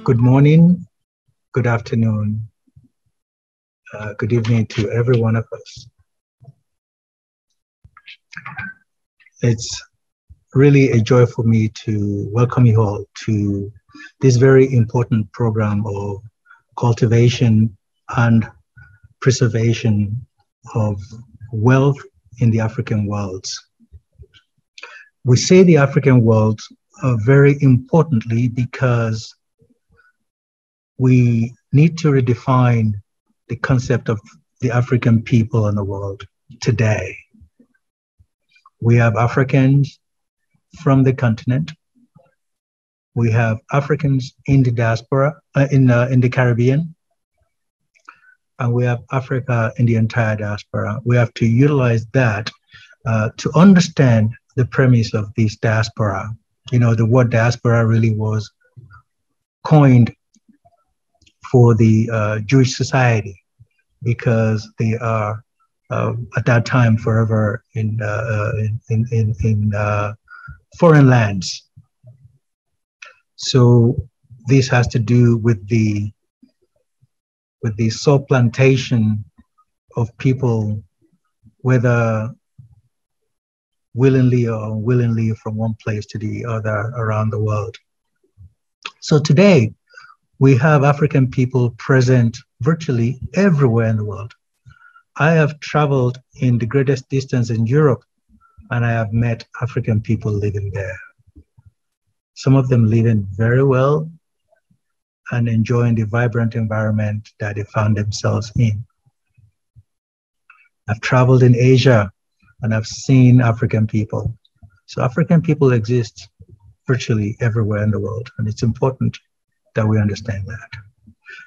Good morning, good afternoon, good evening to every one of us. It's really a joy for me to welcome you all to this very important program of cultivation and preservation of wealth in the African worlds. We say the African world very importantly because we need to redefine the concept of the African people in the world today. We have Africans from the continent. We have Africans in the diaspora, in the Caribbean, and we have Africa in the entire diaspora. We have to utilize that to understand the premise of this diaspora. You know, the word diaspora really was coined for the Jewish society because they are at that time forever in foreign lands. So this has to do with the supplantation of people, whether willingly or unwillingly, from one place to the other around the world. So today, we have African people present virtually everywhere in the world. I have traveled in the greatest distance in Europe, and I have met African people living there. Some of them living very well and enjoying the vibrant environment that they found themselves in. I've traveled in Asia, and I've seen African people. So African people exist virtually everywhere in the world, and it's important that we understand that.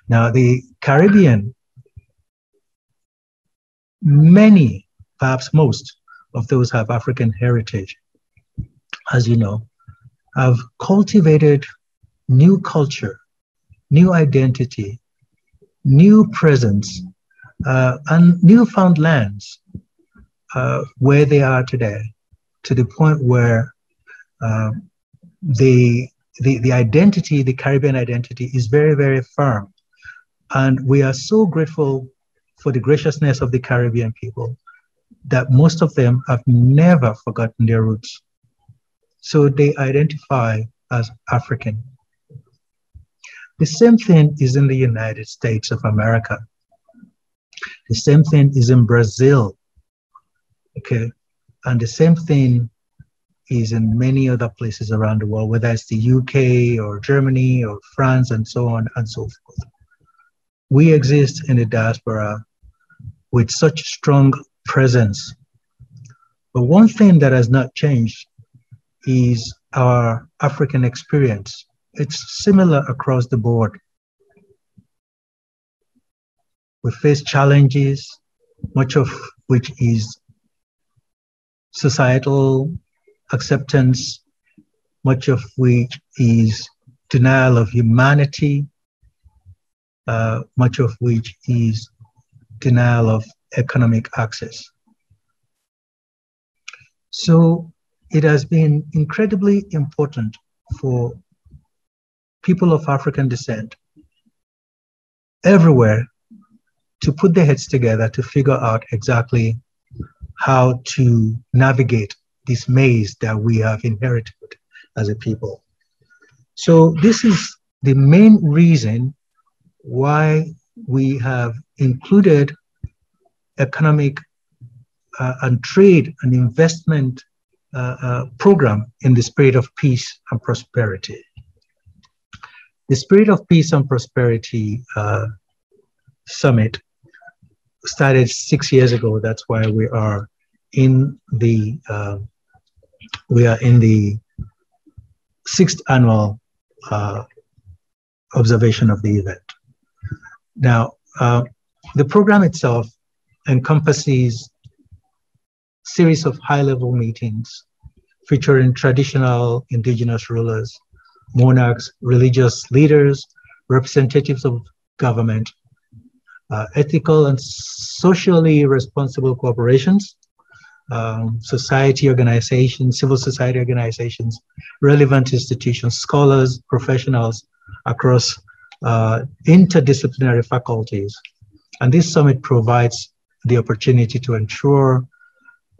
Now, the Caribbean, many, perhaps most of those have African heritage, as you know, have cultivated new culture, new identity, new presence, and newfound lands where they are today, to the point where the identity, the Caribbean identity, is very, very firm. And we are so grateful for the graciousness of the Caribbean people that most of them have never forgotten their roots. So they identify as African. The same thing is in the United States of America. The same thing is in Brazil, okay? And the same thing is in many other places around the world, whether it's the UK or Germany or France and so on and so forth. We exist in the diaspora with such strong presence. But one thing that has not changed is our African experience. It's similar across the board. We face challenges, much of which is societal acceptance, much of which is denial of humanity, much of which is denial of economic access. So it has been incredibly important for people of African descent everywhere to put their heads together to figure out exactly how to navigate this maze that we have inherited as a people. So this is the main reason why we have included economic and trade and investment program in the Spirit of Peace and Prosperity. The Spirit of Peace and Prosperity Summit started 6 years ago. That's why we are in the 6th annual observation of the event. Now, the program itself encompasses series of high-level meetings featuring traditional indigenous rulers, monarchs, religious leaders, representatives of government, ethical and socially responsible corporations, society organizations, civil society organizations, relevant institutions, scholars, professionals across interdisciplinary faculties. And this summit provides the opportunity to ensure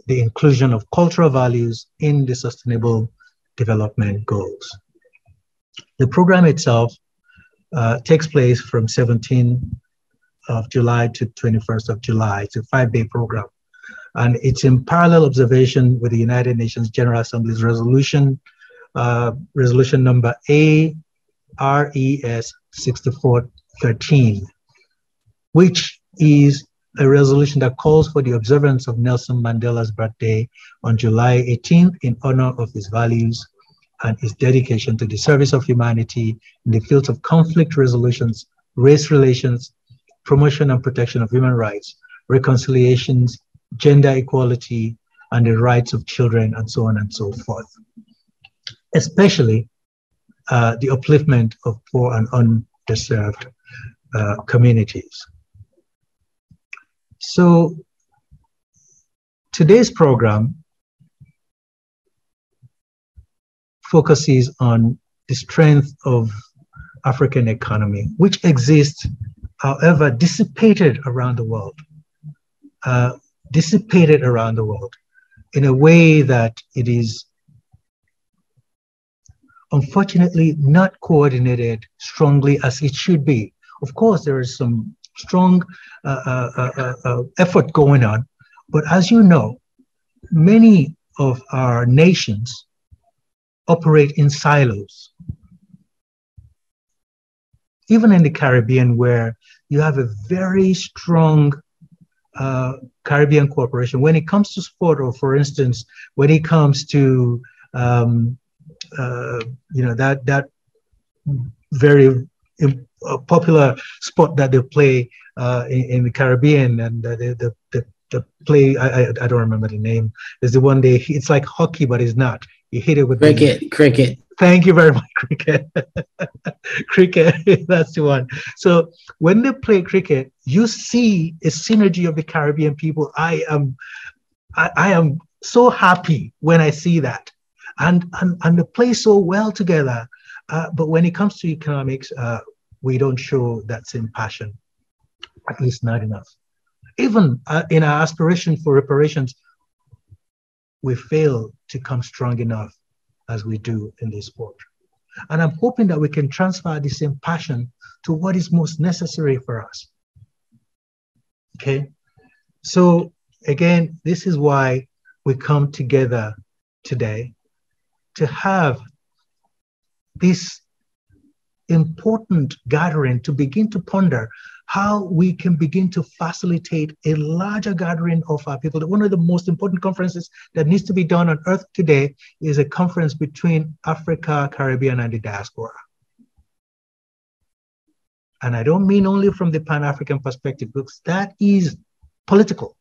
the inclusion of cultural values in the Sustainable Development Goals. The program itself takes place from 17th of July to 21st of July. It's a 5-day program. And it's in parallel observation with the United Nations General Assembly's resolution number ARES 6413, which is a resolution that calls for the observance of Nelson Mandela's birthday on July 18th in honor of his values and his dedication to the service of humanity in the fields of conflict resolutions, race relations, promotion and protection of human rights, reconciliations, gender equality, and the rights of children, and so on and so forth. Especially the upliftment of poor and underserved communities. So today's program focuses on the strength of African economy, which exists, however, dissipated around the world in a way that it is unfortunately not coordinated strongly as it should be. Of course, there is some strong effort going on, but as you know, many of our nations operate in silos. Even in the Caribbean, where you have a very strong Caribbean cooperation, when it comes to sport, or for instance, when it comes to that very popular sport that they play in the Caribbean, and the play, I don't remember the name. There's the one day, it's like hockey, but it's not. You hit it with cricket. Thank you very much, cricket. Cricket, that's the one. So when they play cricket, you see a synergy of the Caribbean people. I am so happy when I see that. And they play so well together. But when it comes to economics, we don't show that same passion, at least not enough. Even in our aspiration for reparations, we fail to come strong enough as we do in this sport. And I'm hoping that we can transfer the same passion to what is most necessary for us. Okay? So again, this is why we come together today, to have this important gathering to begin to ponder how we can begin to facilitate a larger gathering of our people. One of the most important conferences that needs to be done on earth today is a conference between Africa, Caribbean, and the diaspora. And I don't mean only from the Pan-African perspective, because that is political,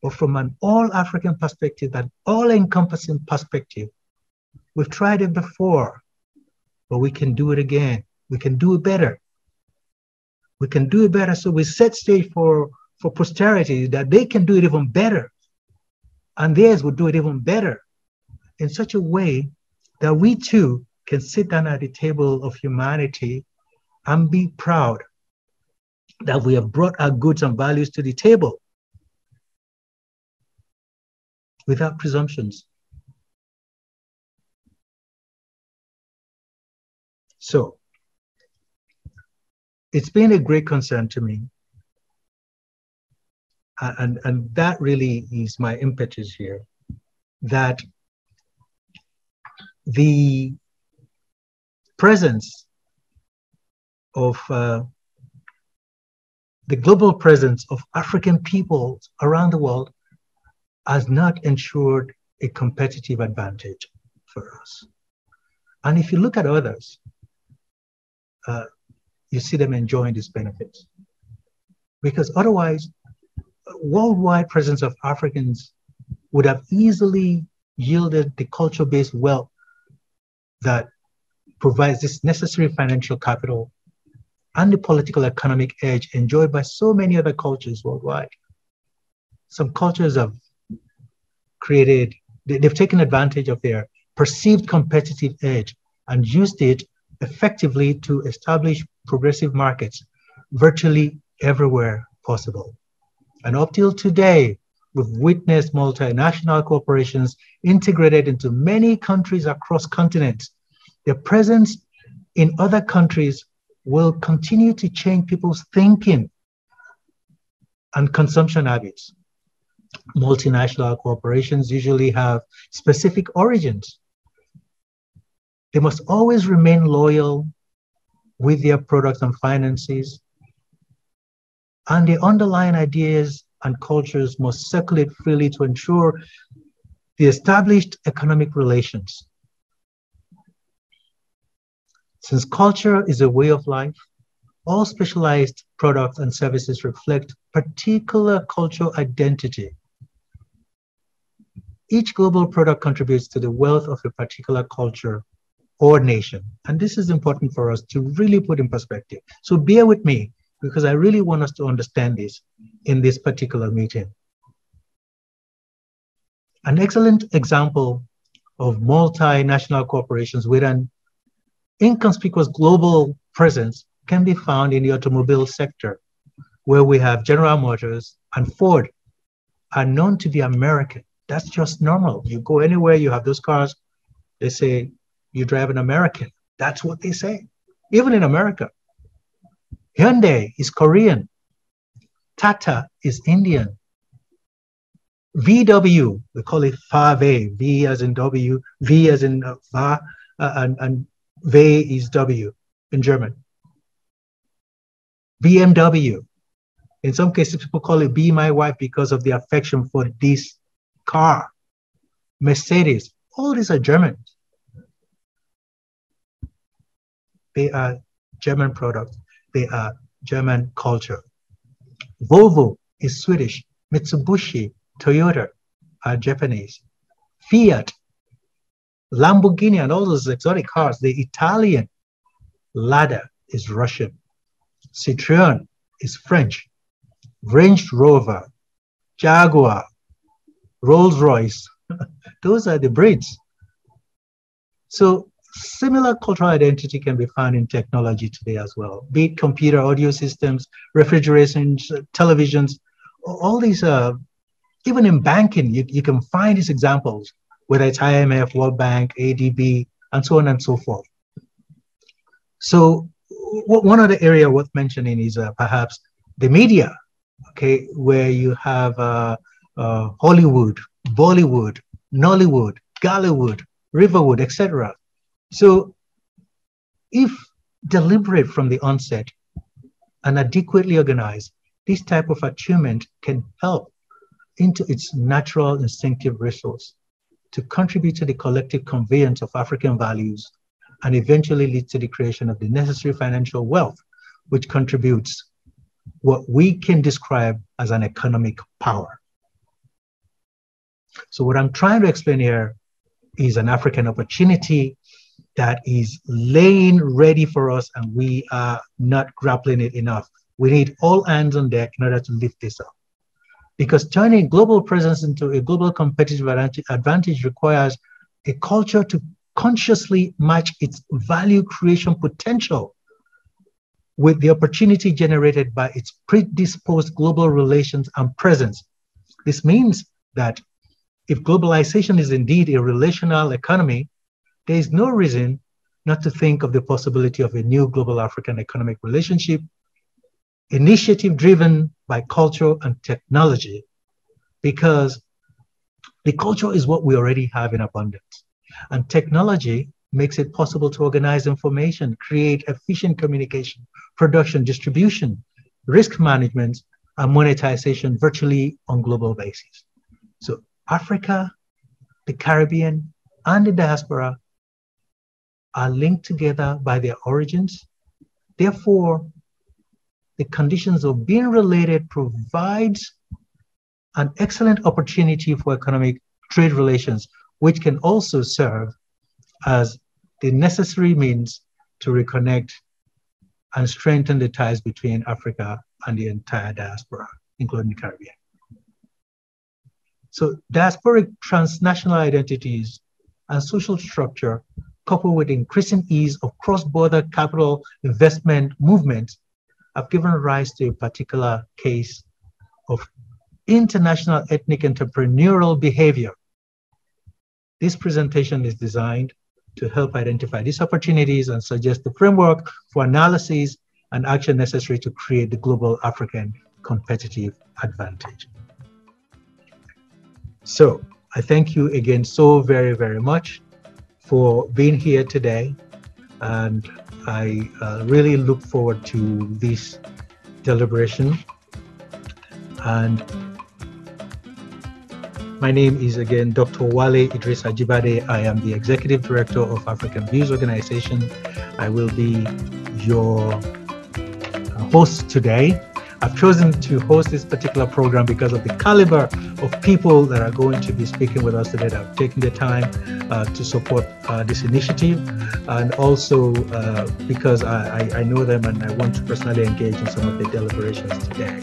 but from an all-African perspective, that all-encompassing perspective. We've tried it before, but we can do it again. We can do it better. We can do it better. So we set stage for posterity that they can do it even better. And theirs will do it even better in such a way that we too can sit down at the table of humanity and be proud that we have brought our goods and values to the table without presumptions. So it's been a great concern to me. And that really is my impetus here, that the presence of the global presence of African peoples around the world has not ensured a competitive advantage for us. And if you look at others, you see them enjoying these benefits. Because otherwise, worldwide presence of Africans would have easily yielded the culture-based wealth that provides this necessary financial capital and the political economic edge enjoyed by so many other cultures worldwide. Some cultures have they've taken advantage of their perceived competitive edge and used it effectively to establish progressive markets virtually everywhere possible. And up till today, we've witnessed multinational corporations integrated into many countries across continents. Their presence in other countries will continue to change people's thinking and consumption habits. Multinational corporations usually have specific origins. They must always remain loyal with their products and finances, and the underlying ideas and cultures must circulate freely to ensure the established economic relations. Since culture is a way of life, all specialized products and services reflect particular cultural identity. Each global product contributes to the wealth of a particular culture or nation. And this is important for us to really put in perspective. So bear with me, because I really want us to understand this in this particular meeting. An excellent example of multinational corporations with an inconspicuous global presence can be found in the automobile sector, where we have General Motors and Ford are known to be American. That's just normal. You go anywhere, you have those cars, they say, you drive an American. That's what they say, even in America. Hyundai is Korean. Tata is Indian. VW, we call it VW, V as in W, V as in Va, and V is W in German. BMW, in some cases, people call it Be My Wife because of the affection for this car. Mercedes, all these are German. They are German products. They are German culture. Volvo is Swedish. Mitsubishi, Toyota are Japanese. Fiat, Lamborghini, and all those exotic cars, the Italian. Lada is Russian. Citroën is French. Range Rover, Jaguar, Rolls-Royce, those are the breeds. So similar cultural identity can be found in technology today as well, be it computer, audio systems, refrigerators, televisions, all these, even in banking, you can find these examples, whether it's IMF, World Bank, ADB, and so on and so forth. So one other area worth mentioning is perhaps the media, okay, where you have Hollywood, Bollywood, Nollywood, Gollywood, Riverwood, etc. So if deliberate from the onset and adequately organized, this type of attunement can help into its natural instinctive resource to contribute to the collective conveyance of African values and eventually lead to the creation of the necessary financial wealth, which contributes what we can describe as an economic power. So what I'm trying to explain here is an African opportunity that is laying ready for us, and we are not grappling it enough. We need all hands on deck in order to lift this up. Because turning global presence into a global competitive advantage requires a culture to consciously match its value creation potential with the opportunity generated by its predisposed global relations and presence. This means that if globalization is indeed a relational economy, there is no reason not to think of the possibility of a new global African economic relationship, initiative driven by culture and technology, because the culture is what we already have in abundance. And technology makes it possible to organize information, create efficient communication, production, distribution, risk management, and monetization virtually on global basis. So Africa, the Caribbean, and the diaspora are linked together by their origins. Therefore, the conditions of being related provides an excellent opportunity for economic trade relations, which can also serve as the necessary means to reconnect and strengthen the ties between Africa and the entire diaspora, including the Caribbean. So diasporic transnational identities and social structure coupled with increasing ease of cross-border capital investment movement, have given rise to a particular case of international ethnic entrepreneurial behavior. This presentation is designed to help identify these opportunities and suggest the framework for analysis and action necessary to create the global African competitive advantage. So I thank you again so very, very much for being here today. And I really look forward to this deliberation. And my name is again Dr. Wale Idris Ajibade. I am the Executive Director of African Views Organization. I will be your host today. I've chosen to host this particular program because of the caliber of people that are going to be speaking with us today that have taken the time to support this initiative, and also because I know them and I want to personally engage in some of the deliberations today.